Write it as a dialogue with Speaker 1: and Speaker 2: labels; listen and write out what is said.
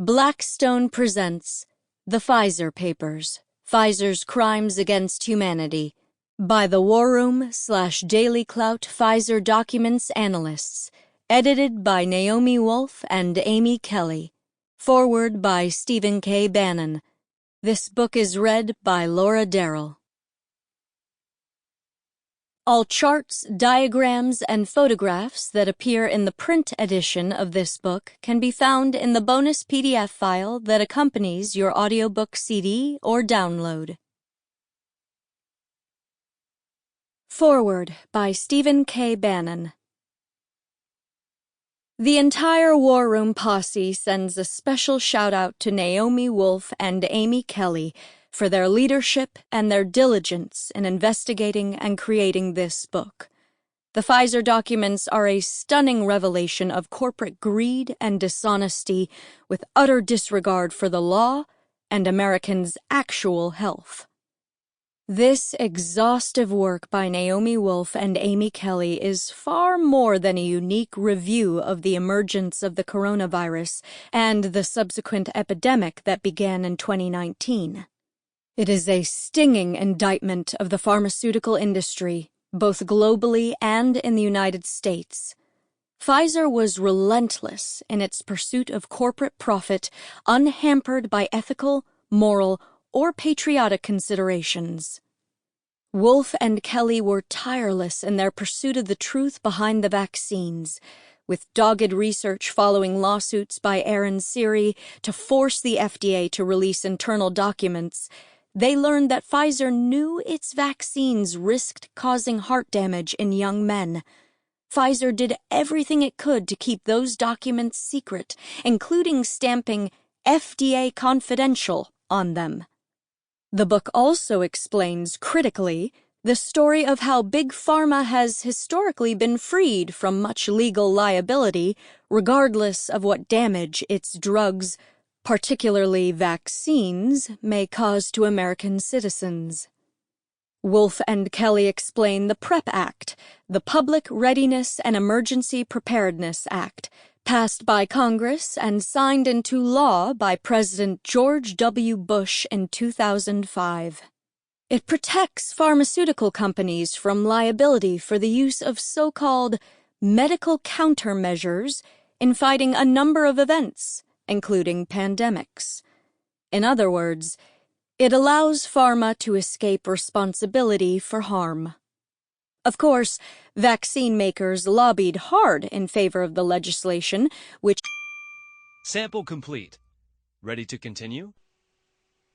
Speaker 1: Blackstone presents The Pfizer Papers, Pfizer's Crimes Against Humanity, by the WarRoom/DailyClout Pfizer Documents Analysts, edited by Naomi Wolf and Amy Kelly, foreword by Stephen K. Bannon. This book is read by Laura Darrell. All charts, diagrams, and photographs that appear in the print edition of this book can be found in the bonus PDF file that accompanies your audiobook CD or download. Foreword by Stephen K. Bannon. The entire War Room posse sends a special shout-out to Naomi Wolf and Amy Kelly for their leadership and their diligence in investigating and creating this book. The Pfizer documents are a stunning revelation of corporate greed and dishonesty with utter disregard for the law and Americans' actual health. This exhaustive work by Naomi Wolf and Amy Kelly is far more than a unique review of the emergence of the coronavirus and the subsequent epidemic that began in 2019. It is a stinging indictment of the pharmaceutical industry, both globally and in the United States. Pfizer was relentless in its pursuit of corporate profit, unhampered by ethical, moral, or patriotic considerations. Wolf and Kelly were tireless in their pursuit of the truth behind the vaccines, with dogged research following lawsuits by Aaron Siri to force the FDA to release internal documents. They learned that Pfizer knew its vaccines risked causing heart damage in young men. Pfizer did everything it could to keep those documents secret, including stamping FDA confidential on them. The book also explains, critically, the story of how Big Pharma has historically been freed from much legal liability, regardless of what damage its drugs, particularly vaccines, may cause to American citizens. Wolf and Kelly explain the PrEP Act, the Public Readiness and Emergency Preparedness Act, passed by Congress and signed into law by President George W. Bush in 2005. It protects pharmaceutical companies from liability for the use of so-called medical countermeasures in fighting a number of events, including pandemics. In other words, it allows pharma to escape responsibility for harm. Of course, vaccine makers lobbied hard in favor of the legislation, which...
Speaker 2: Sample complete. Ready to continue?